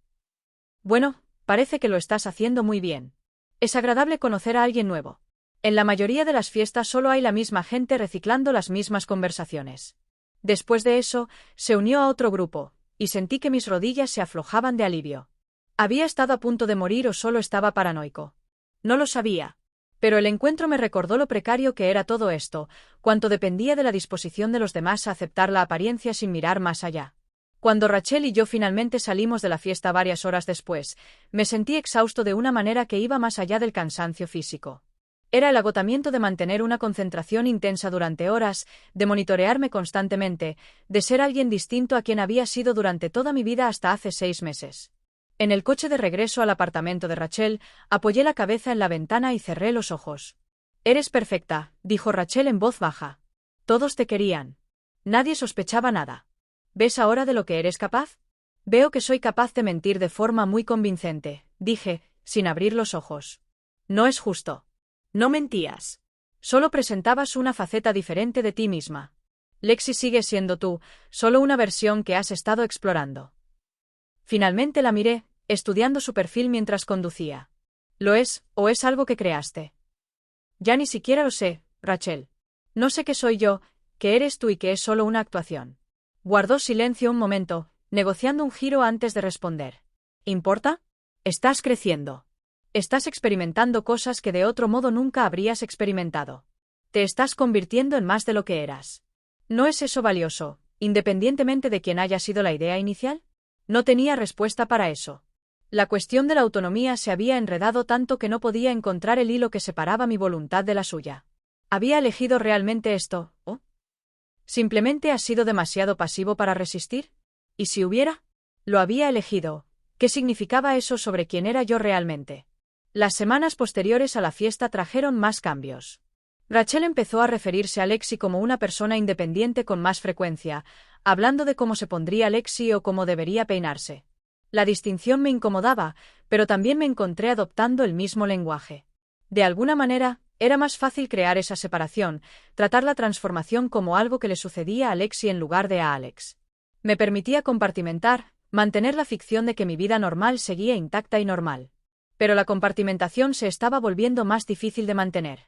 «Bueno, parece que lo estás haciendo muy bien. Es agradable conocer a alguien nuevo. En la mayoría de las fiestas solo hay la misma gente reciclando las mismas conversaciones». Después de eso, se unió a otro grupo, y sentí que mis rodillas se aflojaban de alivio. ¿Había estado a punto de morir o solo estaba paranoico? No lo sabía. Pero el encuentro me recordó lo precario que era todo esto, cuánto dependía de la disposición de los demás a aceptar la apariencia sin mirar más allá. Cuando Rachel y yo finalmente salimos de la fiesta varias horas después, me sentí exhausto de una manera que iba más allá del cansancio físico. Era el agotamiento de mantener una concentración intensa durante horas, de monitorearme constantemente, de ser alguien distinto a quien había sido durante toda mi vida hasta hace 6 meses. En el coche de regreso al apartamento de Rachel, apoyé la cabeza en la ventana y cerré los ojos. «Eres perfecta», dijo Rachel en voz baja. «Todos te querían. Nadie sospechaba nada. ¿Ves ahora de lo que eres capaz?» «Veo que soy capaz de mentir de forma muy convincente», dije, sin abrir los ojos. «No es justo. No mentías. Solo presentabas una faceta diferente de ti misma. Lexi sigue siendo tú, solo una versión que has estado explorando». Finalmente la miré, estudiando su perfil mientras conducía. «¿Lo es, o es algo que creaste?» «Ya ni siquiera lo sé, Rachel. No sé qué soy yo, qué eres tú y qué es solo una actuación». Guardó silencio un momento, negociando un giro antes de responder. «¿Importa? Estás creciendo. Estás experimentando cosas que de otro modo nunca habrías experimentado. Te estás convirtiendo en más de lo que eras. ¿No es eso valioso, independientemente de quién haya sido la idea inicial?» No tenía respuesta para eso. La cuestión de la autonomía se había enredado tanto que no podía encontrar el hilo que separaba mi voluntad de la suya. ¿Había elegido realmente esto, o simplemente has sido demasiado pasivo para resistir? ¿Y si hubiera? Lo había elegido. ¿Qué significaba eso sobre quién era yo realmente? Las semanas posteriores a la fiesta trajeron más cambios. Rachel empezó a referirse a Lexi como una persona independiente con más frecuencia, hablando de cómo se pondría Lexi o cómo debería peinarse. La distinción me incomodaba, pero también me encontré adoptando el mismo lenguaje. De alguna manera, era más fácil crear esa separación, tratar la transformación como algo que le sucedía a Lexi en lugar de a Alex. Me permitía compartimentar, mantener la ficción de que mi vida normal seguía intacta y normal. Pero la compartimentación se estaba volviendo más difícil de mantener.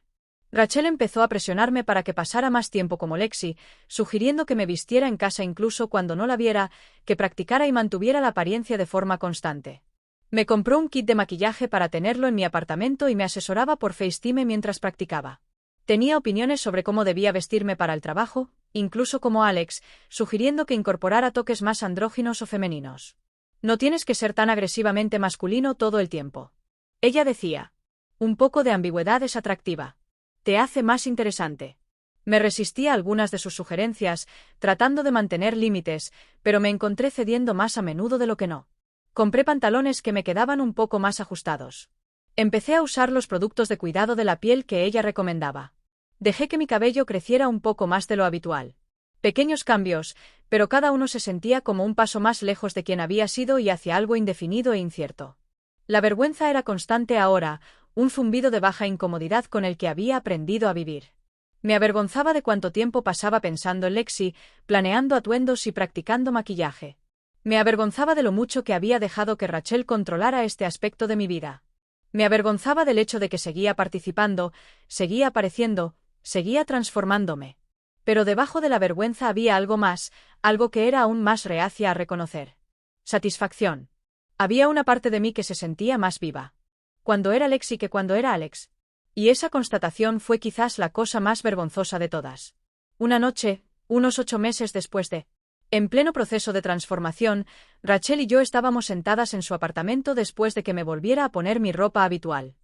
Rachel empezó a presionarme para que pasara más tiempo como Lexi, sugiriendo que me vistiera en casa incluso cuando no la viera, que practicara y mantuviera la apariencia de forma constante. Me compró un kit de maquillaje para tenerlo en mi apartamento y me asesoraba por FaceTime mientras practicaba. Tenía opiniones sobre cómo debía vestirme para el trabajo, incluso como Alex, sugiriendo que incorporara toques más andróginos o femeninos. «No tienes que ser tan agresivamente masculino todo el tiempo», ella decía. «Un poco de ambigüedad es atractiva. Te hace más interesante». Me resistí a algunas de sus sugerencias, tratando de mantener límites, pero me encontré cediendo más a menudo de lo que no. Compré pantalones que me quedaban un poco más ajustados. Empecé a usar los productos de cuidado de la piel que ella recomendaba. Dejé que mi cabello creciera un poco más de lo habitual. Pequeños cambios, pero cada uno se sentía como un paso más lejos de quien había sido y hacia algo indefinido e incierto. La vergüenza era constante ahora, un zumbido de baja incomodidad con el que había aprendido a vivir. Me avergonzaba de cuánto tiempo pasaba pensando en Lexi, planeando atuendos y practicando maquillaje. Me avergonzaba de lo mucho que había dejado que Rachel controlara este aspecto de mi vida. Me avergonzaba del hecho de que seguía participando, seguía apareciendo, seguía transformándome. Pero debajo de la vergüenza había algo más, algo que era aún más reacia a reconocer. Satisfacción. Había una parte de mí que se sentía más viva. Cuando era Lexi que cuando era Alex. Y esa constatación fue quizás la cosa más vergonzosa de todas. Una noche, unos 8 meses después de... En pleno proceso de transformación, Rachel y yo estábamos sentadas en su apartamento después de que me volviera a poner mi ropa habitual.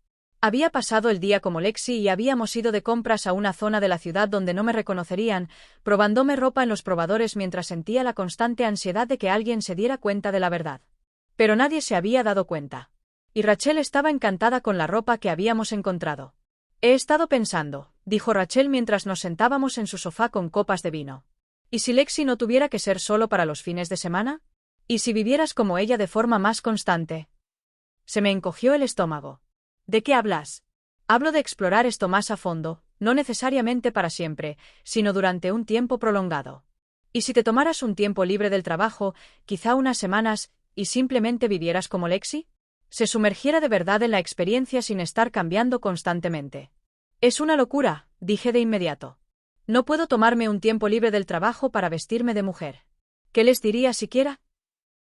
Había pasado el día como Lexi y habíamos ido de compras a una zona de la ciudad donde no me reconocerían, probándome ropa en los probadores mientras sentía la constante ansiedad de que alguien se diera cuenta de la verdad. Pero nadie se había dado cuenta. Y Rachel estaba encantada con la ropa que habíamos encontrado. He estado pensando, dijo Rachel mientras nos sentábamos en su sofá con copas de vino. ¿Y si Lexi no tuviera que ser solo para los fines de semana? ¿Y si vivieras como ella de forma más constante? Se me encogió el estómago. ¿De qué hablas? Hablo de explorar esto más a fondo, no necesariamente para siempre, sino durante un tiempo prolongado. ¿Y si te tomaras un tiempo libre del trabajo, quizá unas semanas, y simplemente vivieras como Lexi? Se sumergiera de verdad en la experiencia sin estar cambiando constantemente. Es una locura, dije de inmediato. No puedo tomarme un tiempo libre del trabajo para vestirme de mujer. ¿Qué les diría siquiera?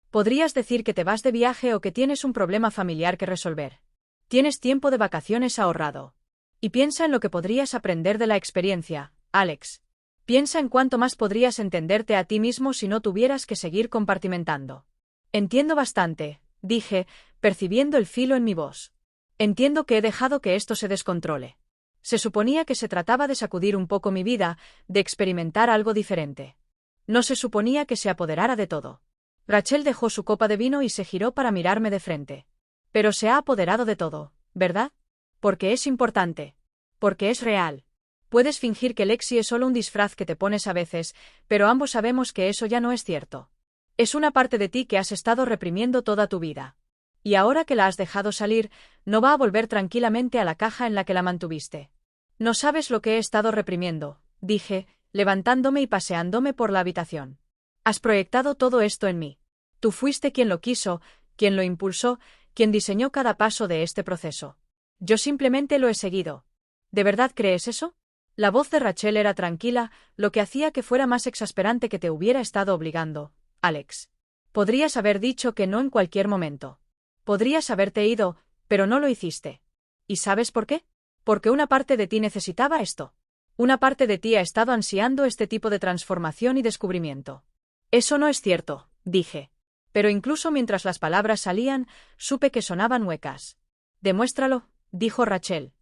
Podrías decir que te vas de viaje o que tienes un problema familiar que resolver. Tienes tiempo de vacaciones ahorrado. Y piensa en lo que podrías aprender de la experiencia, Alex. Piensa en cuánto más podrías entenderte a ti mismo si no tuvieras que seguir compartimentando. Entiendo bastante, dije, percibiendo el filo en mi voz. Entiendo que he dejado que esto se descontrole. Se suponía que se trataba de sacudir un poco mi vida, de experimentar algo diferente. No se suponía que se apoderara de todo. Rachel dejó su copa de vino y se giró para mirarme de frente. Pero se ha apoderado de todo, ¿verdad? Porque es importante. Porque es real. Puedes fingir que Lexi es solo un disfraz que te pones a veces, pero ambos sabemos que eso ya no es cierto. Es una parte de ti que has estado reprimiendo toda tu vida. Y ahora que la has dejado salir, no va a volver tranquilamente a la caja en la que la mantuviste. No sabes lo que he estado reprimiendo, dije, levantándome y paseándome por la habitación. Has proyectado todo esto en mí. Tú fuiste quien lo quiso, quien lo impulsó, quien diseñó cada paso de este proceso. Yo simplemente lo he seguido. ¿De verdad crees eso? La voz de Rachel era tranquila, lo que hacía que fuera más exasperante que te hubiera estado obligando, Alex. Podrías haber dicho que no en cualquier momento. Podrías haberte ido, pero no lo hiciste. ¿Y sabes por qué? Porque una parte de ti necesitaba esto. Una parte de ti ha estado ansiando este tipo de transformación y descubrimiento. Eso no es cierto, dije. Pero incluso mientras las palabras salían, supe que sonaban huecas. Demuéstralo, dijo Rachel.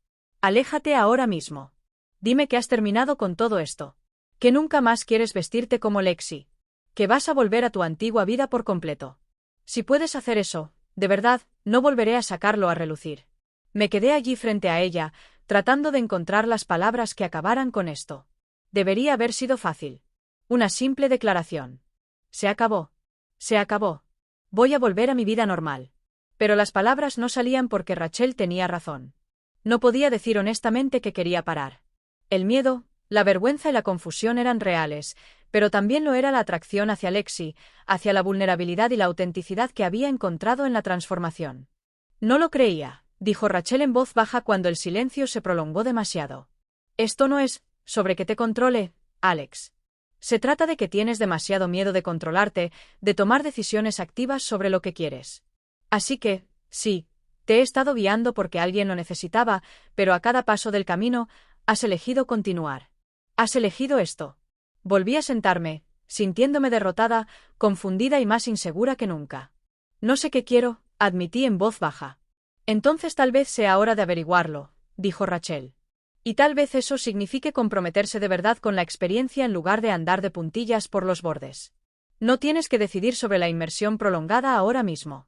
Aléjate ahora mismo. Dime que has terminado con todo esto. Que nunca más quieres vestirte como Lexi. Que vas a volver a tu antigua vida por completo. Si puedes hacer eso, de verdad, no volveré a sacarlo a relucir. Me quedé allí frente a ella, tratando de encontrar las palabras que acabaran con esto. Debería haber sido fácil. Una simple declaración. Se acabó. Se acabó. Voy a volver a mi vida normal. Pero las palabras no salían porque Rachel tenía razón. No podía decir honestamente que quería parar. El miedo, la vergüenza y la confusión eran reales, pero también lo era la atracción hacia Lexi, hacia la vulnerabilidad y la autenticidad que había encontrado en la transformación. No lo creía, dijo Rachel en voz baja cuando el silencio se prolongó demasiado. Esto no es sobre que te controle, Alex. Se trata de que tienes demasiado miedo de controlarte, de tomar decisiones activas sobre lo que quieres. Así que, sí, te he estado guiando porque alguien lo necesitaba, pero a cada paso del camino, has elegido continuar. Has elegido esto. Volví a sentarme, sintiéndome derrotada, confundida y más insegura que nunca. No sé qué quiero, admití en voz baja. Entonces tal vez sea hora de averiguarlo, dijo Rachel. Y tal vez eso signifique comprometerse de verdad con la experiencia en lugar de andar de puntillas por los bordes. No tienes que decidir sobre la inmersión prolongada ahora mismo.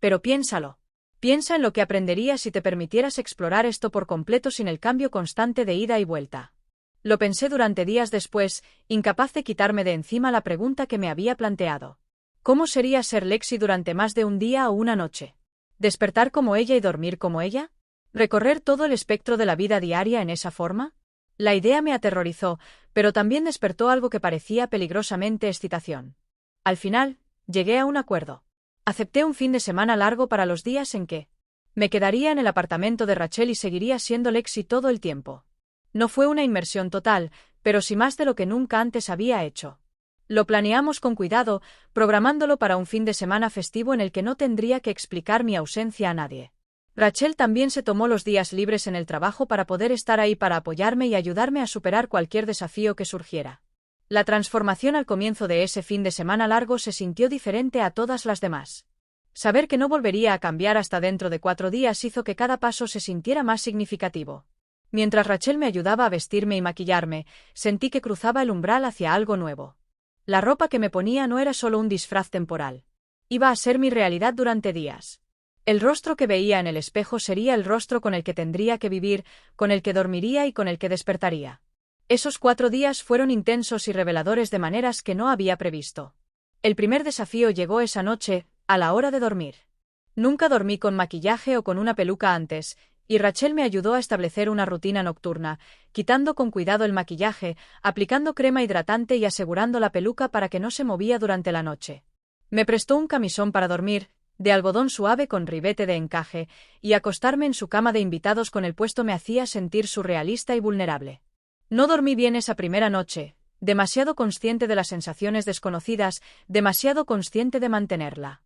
Pero piénsalo. Piensa en lo que aprenderías si te permitieras explorar esto por completo sin el cambio constante de ida y vuelta. Lo pensé durante días después, incapaz de quitarme de encima la pregunta que me había planteado. ¿Cómo sería ser Lexi durante más de un día o una noche? ¿Despertar como ella y dormir como ella? ¿Recorrer todo el espectro de la vida diaria en esa forma? La idea me aterrorizó, pero también despertó algo que parecía peligrosamente excitación. Al final, llegué a un acuerdo. Acepté un fin de semana largo para los días en que me quedaría en el apartamento de Rachel y seguiría siendo Lexi todo el tiempo. No fue una inmersión total, pero sí más de lo que nunca antes había hecho. Lo planeamos con cuidado, programándolo para un fin de semana festivo en el que no tendría que explicar mi ausencia a nadie. Rachel también se tomó los días libres en el trabajo para poder estar ahí para apoyarme y ayudarme a superar cualquier desafío que surgiera. La transformación al comienzo de ese fin de semana largo se sintió diferente a todas las demás. Saber que no volvería a cambiar hasta dentro de 4 días hizo que cada paso se sintiera más significativo. Mientras Rachel me ayudaba a vestirme y maquillarme, sentí que cruzaba el umbral hacia algo nuevo. La ropa que me ponía no era solo un disfraz temporal. Iba a ser mi realidad durante días. El rostro que veía en el espejo sería el rostro con el que tendría que vivir, con el que dormiría y con el que despertaría. Esos 4 días fueron intensos y reveladores de maneras que no había previsto. El primer desafío llegó esa noche, a la hora de dormir. Nunca dormí con maquillaje o con una peluca antes, y Rachel me ayudó a establecer una rutina nocturna, quitando con cuidado el maquillaje, aplicando crema hidratante y asegurando la peluca para que no se movía durante la noche. Me prestó un camisón para dormir, de algodón suave con ribete de encaje, y acostarme en su cama de invitados con el puesto me hacía sentir surrealista y vulnerable. No dormí bien esa primera noche, demasiado consciente de las sensaciones desconocidas, demasiado consciente de mantenerla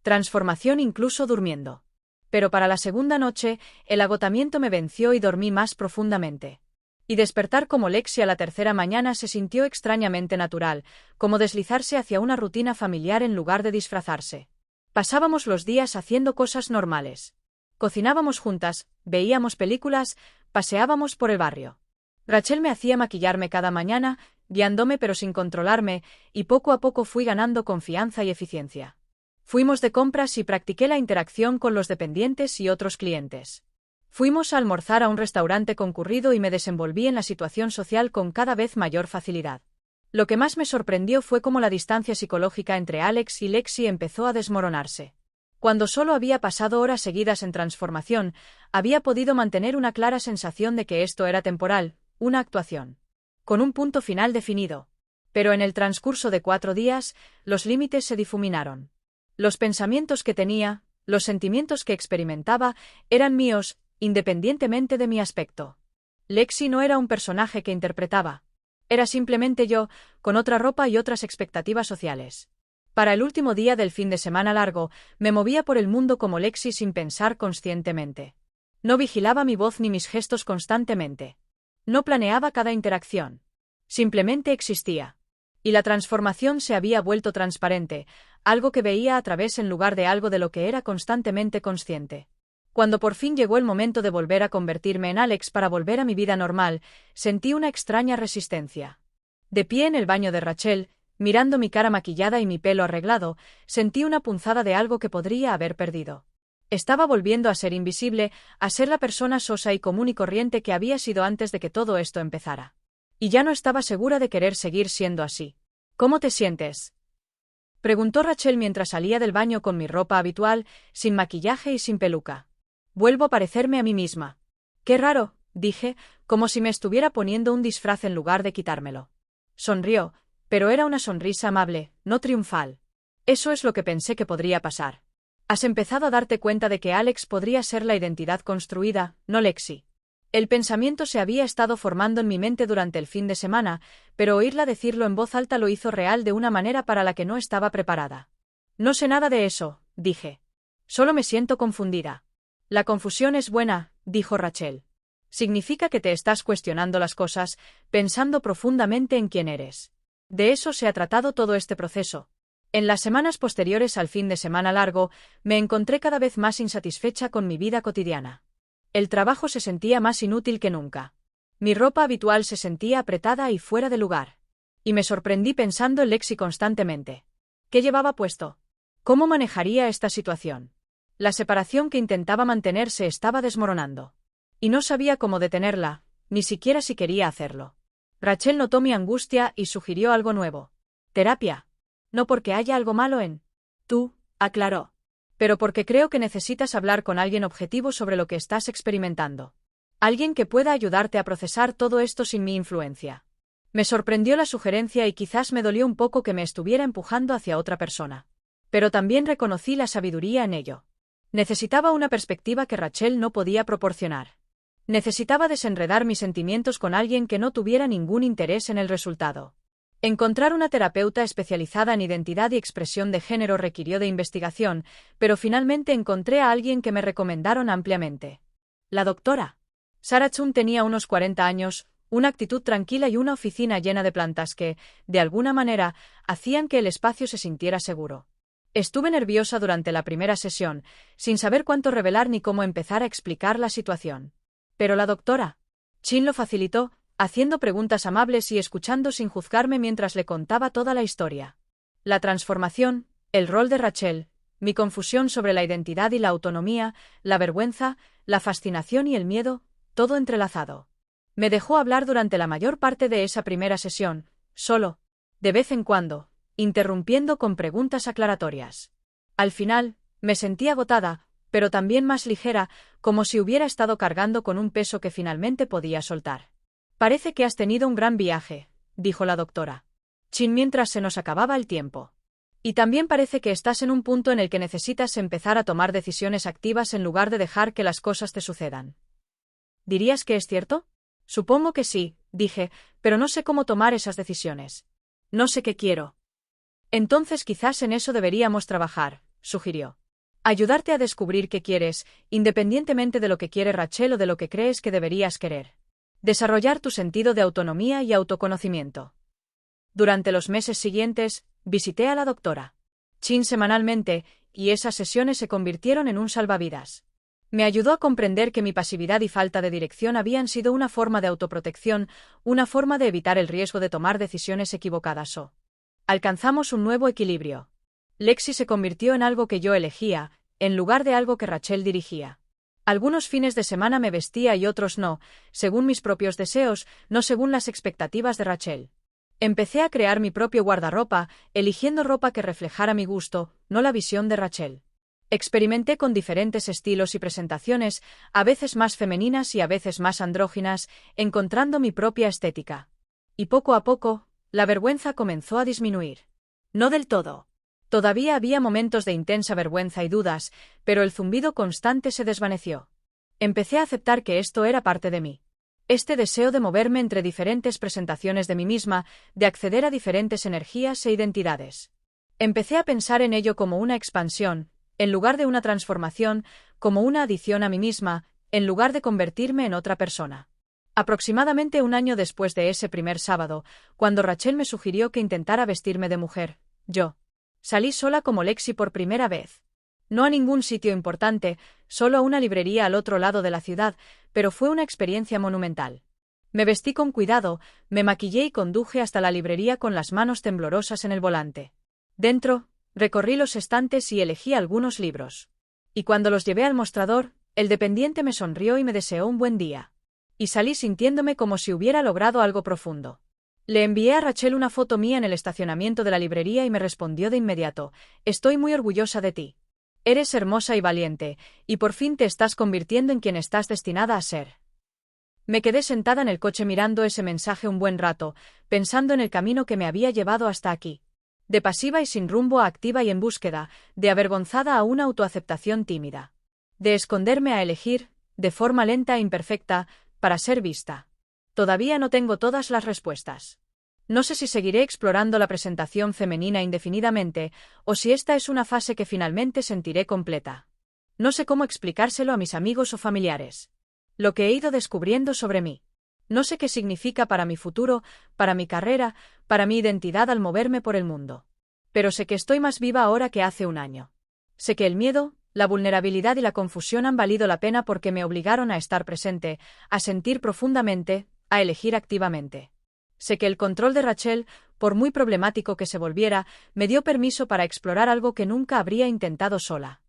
transformación incluso durmiendo. Pero para la segunda noche, el agotamiento me venció y dormí más profundamente. Y despertar como Lexi a la tercera mañana se sintió extrañamente natural, como deslizarse hacia una rutina familiar en lugar de disfrazarse. Pasábamos los días haciendo cosas normales. Cocinábamos juntas, veíamos películas, paseábamos por el barrio. Rachel me hacía maquillarme cada mañana, guiándome pero sin controlarme, y poco a poco fui ganando confianza y eficiencia. Fuimos de compras y practiqué la interacción con los dependientes y otros clientes. Fuimos a almorzar a un restaurante concurrido y me desenvolví en la situación social con cada vez mayor facilidad. Lo que más me sorprendió fue cómo la distancia psicológica entre Alex y Lexi empezó a desmoronarse. Cuando solo había pasado horas seguidas en transformación, había podido mantener una clara sensación de que esto era temporal, una actuación, con un punto final definido. Pero en el transcurso de 4 días, los límites se difuminaron. Los pensamientos que tenía, los sentimientos que experimentaba, eran míos, independientemente de mi aspecto. Lexi no era un personaje que interpretaba. Era simplemente yo, con otra ropa y otras expectativas sociales. Para el último día del fin de semana largo, me movía por el mundo como Lexi sin pensar conscientemente. No vigilaba mi voz ni mis gestos constantemente. No planeaba cada interacción. Simplemente existía. Y la transformación se había vuelto transparente, algo que veía a través en lugar de algo de lo que era constantemente consciente. Cuando por fin llegó el momento de volver a convertirme en Alex para volver a mi vida normal, sentí una extraña resistencia. De pie en el baño de Rachel, mirando mi cara maquillada y mi pelo arreglado, sentí una punzada de algo que podría haber perdido. Estaba volviendo a ser invisible, a ser la persona sosa y común y corriente que había sido antes de que todo esto empezara. Y ya no estaba segura de querer seguir siendo así. ¿Cómo te sientes?, preguntó Rachel mientras salía del baño con mi ropa habitual, sin maquillaje y sin peluca. Vuelvo a parecerme a mí misma. Qué raro, dije, como si me estuviera poniendo un disfraz en lugar de quitármelo. Sonrió, pero era una sonrisa amable, no triunfal. Eso es lo que pensé que podría pasar. Has empezado a darte cuenta de que Alex podría ser la identidad construida, no Lexi. El pensamiento se había estado formando en mi mente durante el fin de semana, pero oírla decirlo en voz alta lo hizo real de una manera para la que no estaba preparada. No sé nada de eso, dije. Solo me siento confundida. La confusión es buena, dijo Rachel. Significa que te estás cuestionando las cosas, pensando profundamente en quién eres. De eso se ha tratado todo este proceso. En las semanas posteriores al fin de semana largo, me encontré cada vez más insatisfecha con mi vida cotidiana. El trabajo se sentía más inútil que nunca. Mi ropa habitual se sentía apretada y fuera de lugar. Y me sorprendí pensando en Lexi constantemente. ¿Qué llevaba puesto? ¿Cómo manejaría esta situación? La separación que intentaba mantener se estaba desmoronando. Y no sabía cómo detenerla, ni siquiera si quería hacerlo. Rachel notó mi angustia y sugirió algo nuevo. Terapia. No porque haya algo malo en tú, aclaró. Pero porque creo que necesitas hablar con alguien objetivo sobre lo que estás experimentando. Alguien que pueda ayudarte a procesar todo esto sin mi influencia. Me sorprendió la sugerencia y quizás me dolió un poco que me estuviera empujando hacia otra persona. Pero también reconocí la sabiduría en ello. Necesitaba una perspectiva que Rachel no podía proporcionar. Necesitaba desenredar mis sentimientos con alguien que no tuviera ningún interés en el resultado. Encontrar una terapeuta especializada en identidad y expresión de género requirió de investigación, pero finalmente encontré a alguien que me recomendaron ampliamente. La doctora. Sarah Chun tenía unos 40 años, una actitud tranquila y una oficina llena de plantas que, de alguna manera, hacían que el espacio se sintiera seguro. Estuve nerviosa durante la primera sesión, sin saber cuánto revelar ni cómo empezar a explicar la situación. Pero la doctora Chin lo facilitó, haciendo preguntas amables y escuchando sin juzgarme mientras le contaba toda la historia. La transformación, el rol de Rachel, mi confusión sobre la identidad y la autonomía, la vergüenza, la fascinación y el miedo, todo entrelazado. Me dejó hablar durante la mayor parte de esa primera sesión, solo, de vez en cuando, interrumpiendo con preguntas aclaratorias. Al final, me sentí agotada, pero también más ligera, como si hubiera estado cargando con un peso que finalmente podía soltar. Parece que has tenido un gran viaje, dijo la doctora Chin mientras se nos acababa el tiempo. Y también parece que estás en un punto en el que necesitas empezar a tomar decisiones activas en lugar de dejar que las cosas te sucedan. ¿Dirías que es cierto? Supongo que sí, dije, pero no sé cómo tomar esas decisiones. No sé qué quiero. Entonces quizás en eso deberíamos trabajar, sugirió. Ayudarte a descubrir qué quieres, independientemente de lo que quiere Rachel o de lo que crees que deberías querer. Desarrollar tu sentido de autonomía y autoconocimiento. Durante los meses siguientes, visité a la doctora Chin semanalmente, y esas sesiones se convirtieron en un salvavidas. Me ayudó a comprender que mi pasividad y falta de dirección habían sido una forma de autoprotección, una forma de evitar el riesgo de tomar decisiones equivocadas o. Alcanzamos un nuevo equilibrio. Lexi se convirtió en algo que yo elegía, en lugar de algo que Rachel dirigía. Algunos fines de semana me vestía y otros no, según mis propios deseos, no según las expectativas de Rachel. Empecé a crear mi propio guardarropa, eligiendo ropa que reflejara mi gusto, no la visión de Rachel. Experimenté con diferentes estilos y presentaciones, a veces más femeninas y a veces más andróginas, encontrando mi propia estética. Y poco a poco, la vergüenza comenzó a disminuir. No del todo. Todavía había momentos de intensa vergüenza y dudas, pero el zumbido constante se desvaneció. Empecé a aceptar que esto era parte de mí. Este deseo de moverme entre diferentes presentaciones de mí misma, de acceder a diferentes energías e identidades. Empecé a pensar en ello como una expansión, en lugar de una transformación, como una adición a mí misma, en lugar de convertirme en otra persona. Aproximadamente un año después de ese primer sábado, cuando Rachel me sugirió que intentara vestirme de mujer, yo salí sola como Lexi por primera vez. No a ningún sitio importante, solo a una librería al otro lado de la ciudad, pero fue una experiencia monumental. Me vestí con cuidado, me maquillé y conduje hasta la librería con las manos temblorosas en el volante. Dentro, recorrí los estantes y elegí algunos libros. Y cuando los llevé al mostrador, el dependiente me sonrió y me deseó un buen día. Y salí sintiéndome como si hubiera logrado algo profundo. Le envié a Rachel una foto mía en el estacionamiento de la librería y me respondió de inmediato: «Estoy muy orgullosa de ti. Eres hermosa y valiente, y por fin te estás convirtiendo en quien estás destinada a ser». Me quedé sentada en el coche mirando ese mensaje un buen rato, pensando en el camino que me había llevado hasta aquí. De pasiva y sin rumbo a activa y en búsqueda, de avergonzada a una autoaceptación tímida. De esconderme a elegir, de forma lenta e imperfecta, para ser vista. Todavía no tengo todas las respuestas. No sé si seguiré explorando la presentación femenina indefinidamente, o si esta es una fase que finalmente sentiré completa. No sé cómo explicárselo a mis amigos o familiares. Lo que he ido descubriendo sobre mí. No sé qué significa para mi futuro, para mi carrera, para mi identidad al moverme por el mundo. Pero sé que estoy más viva ahora que hace un año. Sé que el miedo, la vulnerabilidad y la confusión han valido la pena porque me obligaron a estar presente, a sentir profundamente, a elegir activamente. Sé que el control de Rachel, por muy problemático que se volviera, me dio permiso para explorar algo que nunca habría intentado sola.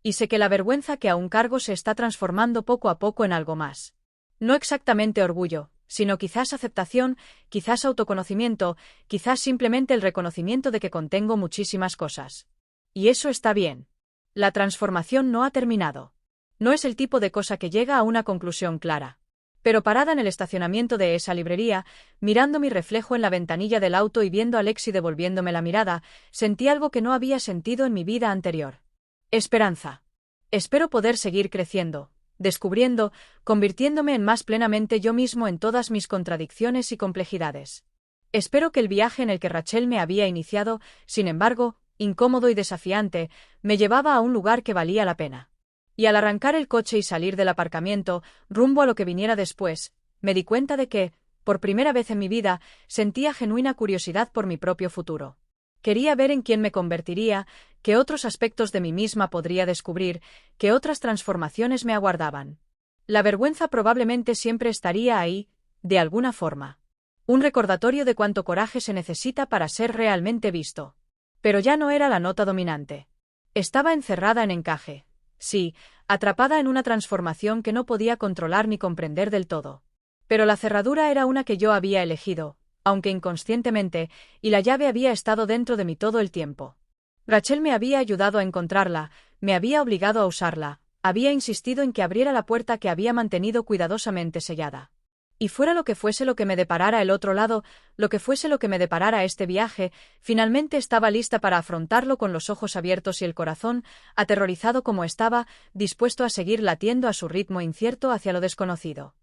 Y sé que la vergüenza que aún cargo se está transformando poco a poco en algo más. No exactamente orgullo, sino quizás aceptación, quizás autoconocimiento, quizás simplemente el reconocimiento de que contengo muchísimas cosas. Y eso está bien. La transformación no ha terminado. No es el tipo de cosa que llega a una conclusión clara. Pero parada en el estacionamiento de esa librería, mirando mi reflejo en la ventanilla del auto y viendo a Lexi devolviéndome la mirada, sentí algo que no había sentido en mi vida anterior. Esperanza. Espero poder seguir creciendo, descubriendo, convirtiéndome en más plenamente yo mismo en todas mis contradicciones y complejidades. Espero que el viaje en el que Rachel me había iniciado, sin embargo, incómodo y desafiante, me llevaba a un lugar que valía la pena. Y al arrancar el coche y salir del aparcamiento, rumbo a lo que viniera después, me di cuenta de que, por primera vez en mi vida, sentía genuina curiosidad por mi propio futuro. Quería ver en quién me convertiría, qué otros aspectos de mí misma podría descubrir, qué otras transformaciones me aguardaban. La vergüenza probablemente siempre estaría ahí, de alguna forma. Un recordatorio de cuánto coraje se necesita para ser realmente visto. Pero ya no era la nota dominante. Estaba encerrada en encaje. Sí, atrapada en una transformación que no podía controlar ni comprender del todo. Pero la cerradura era una que yo había elegido, aunque inconscientemente, y la llave había estado dentro de mí todo el tiempo. Rachel me había ayudado a encontrarla, me había obligado a usarla, había insistido en que abriera la puerta que había mantenido cuidadosamente sellada. Y fuera lo que fuese lo que me deparara el otro lado, lo que fuese lo que me deparara este viaje, finalmente estaba lista para afrontarlo con los ojos abiertos y el corazón, aterrorizado como estaba, dispuesto a seguir latiendo a su ritmo incierto hacia lo desconocido.